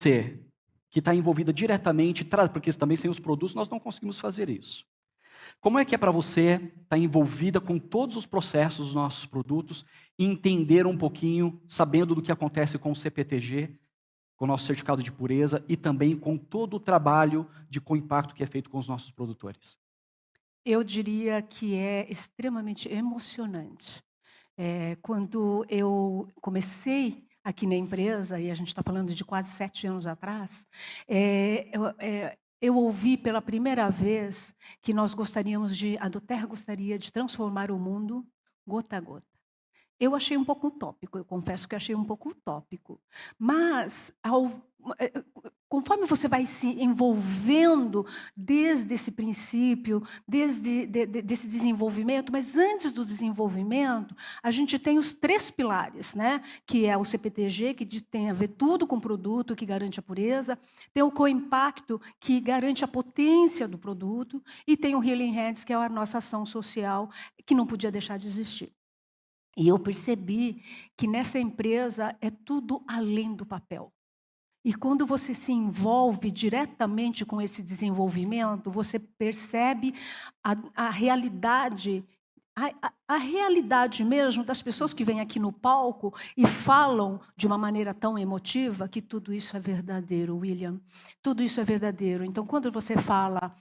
você que está envolvida diretamente, porque também sem os produtos nós não conseguimos fazer isso. Como é que é para você estar envolvida com todos os processos dos nossos produtos e entender um pouquinho, sabendo do que acontece com o CPTG, com o nosso certificado de pureza e também com todo o trabalho de co-impacto que é feito com os nossos produtores? Eu diria que é extremamente emocionante. Quando eu comecei aqui na empresa, e a gente está falando de quase 7 anos atrás, eu ouvi pela primeira vez que a Doterra gostaria de transformar o mundo gota a gota. Eu achei um pouco utópico, eu confesso que achei um pouco utópico. Mas, conforme você vai se envolvendo desde esse princípio, desse desenvolvimento, mas antes do desenvolvimento, a gente tem os 3 pilares, né, que é o CPTG, tem a ver tudo com o produto, que garante a pureza, tem o co-impacto, que garante a potência do produto, e tem o Healing Hands, que é a nossa ação social, que não podia deixar de existir. E eu percebi que nessa empresa é tudo além do papel. E quando você se envolve diretamente com esse desenvolvimento, você percebe a realidade, a realidade mesmo das pessoas que vêm aqui no palco e falam de uma maneira tão emotiva que tudo isso é verdadeiro, William. Tudo isso é verdadeiro. Então, quando você fala,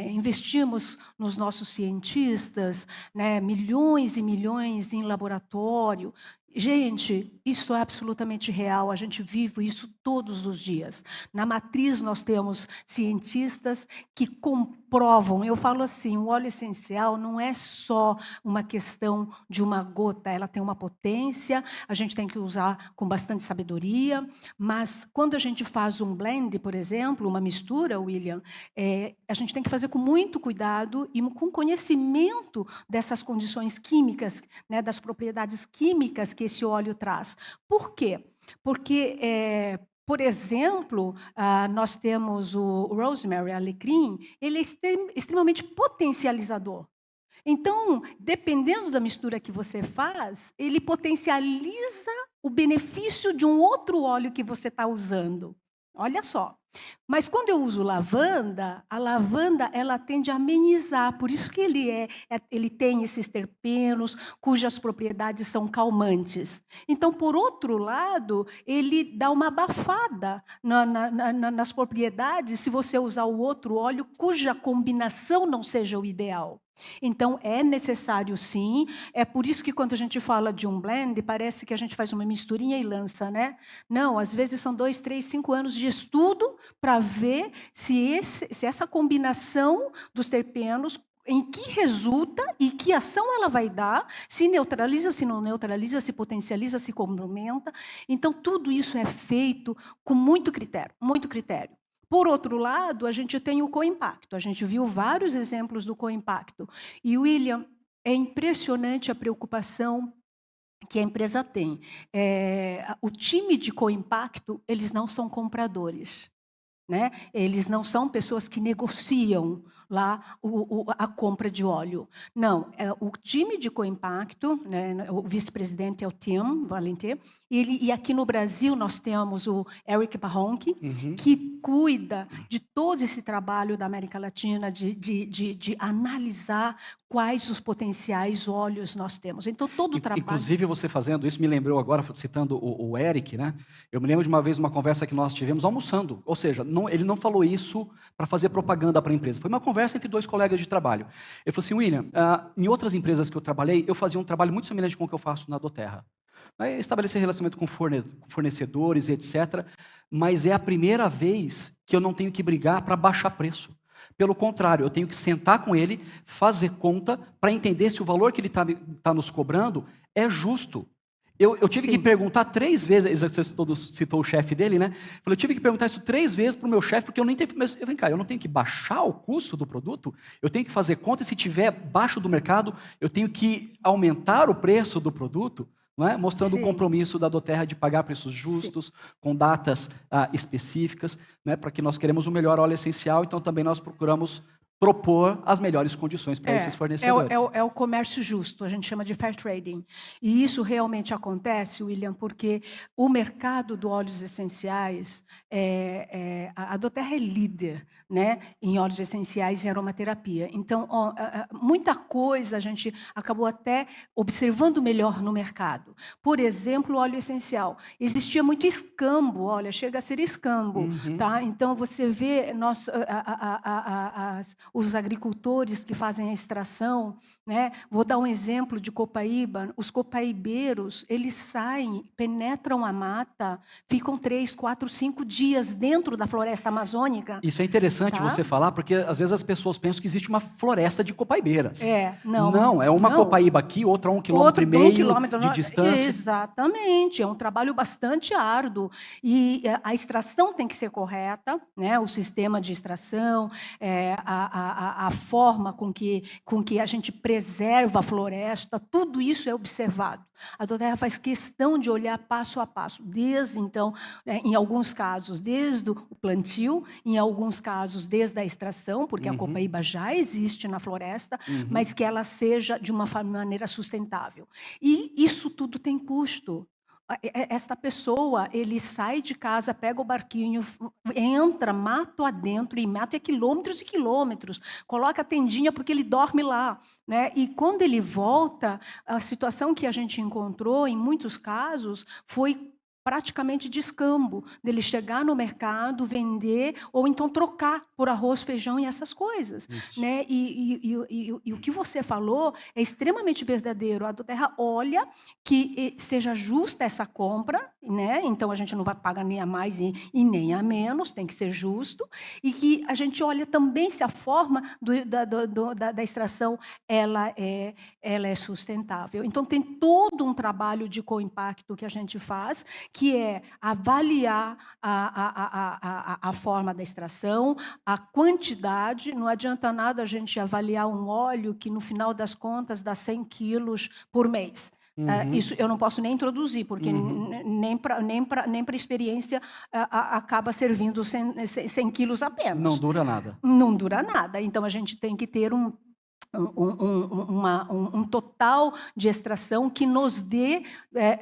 investimos nos nossos cientistas, né, milhões e milhões em laboratório. Gente, isso é absolutamente real, a gente vive isso todos os dias. Na matriz nós temos cientistas que comprovam, eu falo assim, o óleo essencial não é só uma questão de uma gota, ela tem uma potência, a gente tem que usar com bastante sabedoria, mas quando a gente faz um blend, por exemplo, uma mistura, William, a gente tem que fazer com muito cuidado e com conhecimento dessas condições químicas, né, das propriedades químicas que esse óleo traz. Por quê? Porque, por exemplo, nós temos o rosemary, alecrim, ele é extremamente potencializador. Então, dependendo da mistura que você faz, ele potencializa o benefício de um outro óleo que você está usando. Olha só. Mas quando eu uso lavanda, a lavanda ela tende a amenizar, por isso que ele tem esses terpenos cujas propriedades são calmantes. Então, por outro lado, ele dá uma abafada nas propriedades se você usar o outro óleo cuja combinação não seja o ideal. Então, é necessário sim, é por isso que quando a gente fala de um blend, parece que a gente faz uma misturinha e lança, né? Não, às vezes são 2, 3, 5 anos de estudo para ver se essa combinação dos terpenos, em que resulta e que ação ela vai dar, se neutraliza, se não neutraliza, se potencializa, se complementa. Então, tudo isso é feito com muito critério, muito critério. Por outro lado, a gente tem o co-impacto. A gente viu vários exemplos do co-impacto. E, William, é impressionante a preocupação que a empresa tem. O time de co-impacto, eles não são compradores. Né? Eles não são pessoas que negociam lá a compra de óleo. Não, o time de co-impacto, né, o vice-presidente é o Tim Valentin, e aqui no Brasil nós temos o Eric Barronque, Uhum. que cuida de todo esse trabalho da América Latina, de analisar quais os potenciais óleos nós temos. Então, todo o trabalho... Inclusive, você fazendo isso me lembrou agora, citando o Eric, né? Eu me lembro de uma vez uma conversa que nós tivemos almoçando, ou seja, ele não falou isso para fazer propaganda para a empresa, foi uma conversa entre 2 colegas de trabalho. Ele falou assim, William, em outras empresas que eu trabalhei, eu fazia um trabalho muito semelhante com o que eu faço na Doterra. Estabelecer relacionamento com fornecedores, etc. Mas é a primeira vez que eu não tenho que brigar para baixar preço. Pelo contrário, eu tenho que sentar com ele, fazer conta, para entender se o valor que ele tá nos cobrando é justo. Eu tive que Sim. perguntar 3 vezes, você citou o chefe dele, né? Eu tive que perguntar isso 3 vezes para o meu chefe, porque eu nem tenho. Mas vem cá, eu não tenho que baixar o custo do produto? Eu tenho que fazer conta, e se tiver baixo do mercado, eu tenho que aumentar o preço do produto? Não é? Mostrando o Sim, compromisso da Doterra de pagar preços sim. justos, com datas específicas, né? Para que nós queremos o melhor óleo essencial, então também nós procuramos propor as melhores condições para esses fornecedores. É o comércio justo, a gente chama de fair trading. E isso realmente acontece, William, porque o mercado de óleos essenciais, a Doterra é líder, né, em óleos essenciais e aromaterapia. Então, muita coisa a gente acabou até observando melhor no mercado. Por exemplo, o óleo essencial. Existia muito escambo, olha, chega a ser escambo. Tá? Então, você vê os agricultores que fazem a extração, né? Vou dar um exemplo de copaíba. Os copaibeiros, eles saem, penetram a mata, ficam 3, 4, 5 dias dentro da floresta amazônica. Isso é interessante Tá? você falar, porque às vezes as pessoas pensam que existe uma floresta de copaibeiras. Não. É uma copaíba aqui, outra a 1,5 km de distância. Exatamente, é um trabalho bastante árduo. E a extração tem que ser correta, né? O sistema de extração, a forma com que a gente preserva a floresta, tudo isso é observado. A Doterra faz questão de olhar passo a passo, desde então, em alguns casos, desde o plantio, em alguns casos, desde a extração, porque a copaíba já existe na floresta, mas que ela seja de uma maneira sustentável. E isso tudo tem custo. Esta pessoa, ele sai de casa, pega o barquinho, entra, mato adentro, e mato quilômetros e quilômetros, coloca a tendinha porque ele dorme lá, né? E quando ele volta, a situação que a gente encontrou, em muitos casos, foi praticamente de escambo, dele chegar no mercado, vender, ou então trocar por arroz, feijão e essas coisas. Né? E o que você falou é extremamente verdadeiro. A Doterra olha que seja justa essa compra, né? Então a gente não vai pagar nem a mais e nem a menos, tem que ser justo, e que a gente olha também se a forma da extração ela é sustentável. Então tem todo um trabalho de co-impacto que a gente faz, que é avaliar a forma da extração, a quantidade. Não adianta nada a gente avaliar um óleo que, no final das contas, dá 100 quilos por mês. Isso eu não posso nem introduzir, porque nem para experiência acaba servindo 100 quilos apenas. Não dura nada. Não dura nada. Então, a gente tem que ter um total de extração que nos dê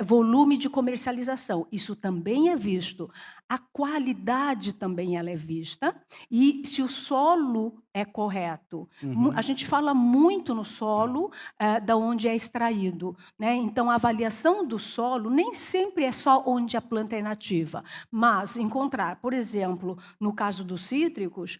volume de comercialização. Isso também é visto. A qualidade também ela é vista. E se o solo é correto. A gente fala muito no solo da onde é extraído, né? Então, a avaliação do solo nem sempre é só onde a planta é nativa, mas encontrar, por exemplo, no caso dos cítricos,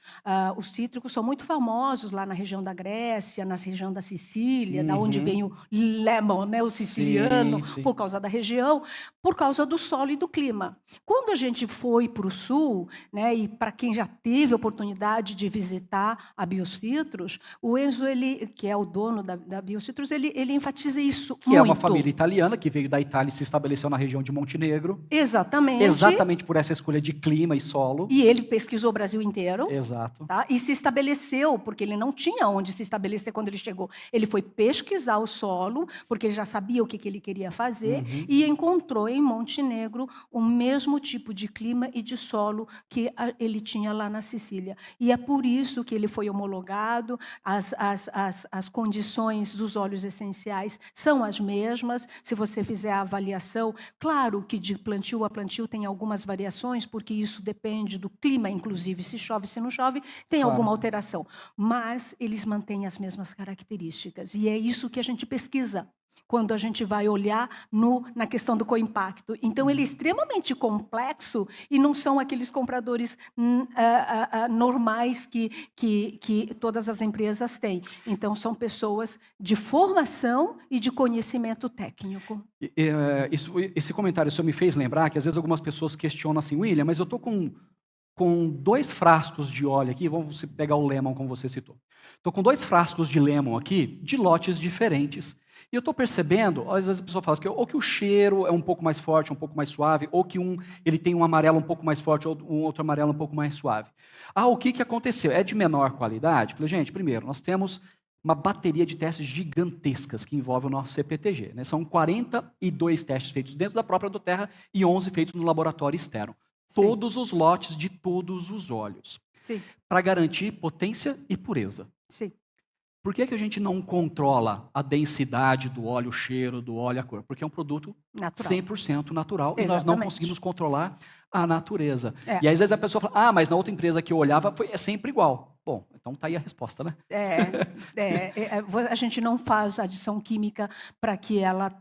os cítricos são muito famosos lá na região da Grécia, na região da Sicília, da onde vem o lemon, né, o siciliano, sim. por causa da região, por causa do solo e do clima. Quando a gente foi para o sul, né, e para quem já teve oportunidade de visitar a Biocitrus, o Enzo, que é o dono da Biocitrus, ele enfatiza isso que muito. É uma família italiana que veio da Itália e se estabeleceu na região de Montenegro. Exatamente. Exatamente por essa escolha de clima e solo. E ele pesquisou o Brasil inteiro. Exato. Tá? E se estabeleceu, porque ele não tinha onde se estabelecer quando ele chegou. Ele foi pesquisar o solo, porque ele já sabia o que ele queria fazer, e encontrou em Montenegro o mesmo tipo de clima e de solo que ele tinha lá na Sicília. E é por isso que ele foi homologado, as condições dos óleos essenciais são as mesmas. Se você fizer a avaliação, claro que de plantio a plantio tem algumas variações, porque isso depende do clima, inclusive, se chove, se não chove, tem alguma alteração. Mas eles mantêm as mesmas características. E é isso que a gente pesquisa quando a gente vai olhar na questão do co-impacto. Então, ele é extremamente complexo e não são aqueles compradores normais que todas as empresas têm. Então, são pessoas de formação e de conhecimento técnico. Esse comentário só me fez lembrar que, às vezes, algumas pessoas questionam assim, William, mas eu estou com 2 frascos de óleo aqui, vamos pegar o lemon, como você citou. Estou com 2 frascos de lemon aqui, de lotes diferentes. E eu estou percebendo, às vezes a pessoa fala ou que o cheiro é um pouco mais forte, um pouco mais suave, ou que ele tem um amarelo um pouco mais forte, ou um outro amarelo um pouco mais suave. O que aconteceu? É de menor qualidade? Falei, gente, primeiro, nós temos uma bateria de testes gigantescas que envolve o nosso CPTG. Né? São 42 testes feitos dentro da própria Doterra e 11 feitos no laboratório externo. Sim. Todos os lotes de todos os óleos. Sim, para garantir potência e pureza. sim. Por que a gente não controla a densidade do óleo, o cheiro do óleo, a cor? Porque é um produto Natural. 100% natural e nós não Exatamente. conseguimos controlar a natureza. É. E às vezes a pessoa fala, mas na outra empresa que eu olhava é sempre igual. Bom, então tá aí a resposta, né? A gente não faz adição química para que ela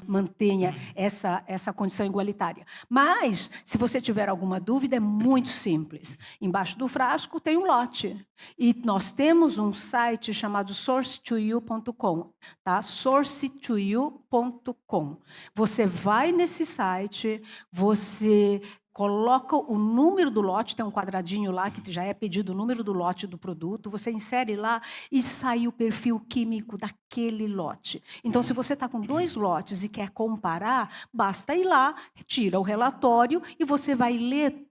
mantenha essa condição igualitária. Mas, se você tiver alguma dúvida, é muito simples. Embaixo do frasco tem um lote. E nós temos um site chamado source2you.com, tá? source2you.com. Você vai nesse site, você coloca o número do lote, tem um quadradinho lá que já é pedido o número do lote do produto, você insere lá e sai o perfil químico daquele lote. Então, se você está com 2 lotes e quer comparar, basta ir lá, tira o relatório e você vai ler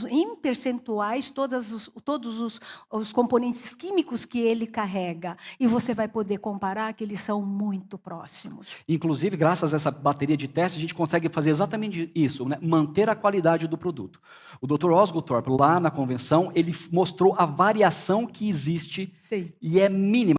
em percentuais, todos os componentes químicos que ele carrega. E você vai poder comparar que eles são muito próximos. Inclusive, graças a essa bateria de testes, a gente consegue fazer exatamente isso, né? Manter a qualidade do produto. O Dr. Osgothorpe, lá na convenção, ele mostrou a variação que existe. Sim. E é mínima.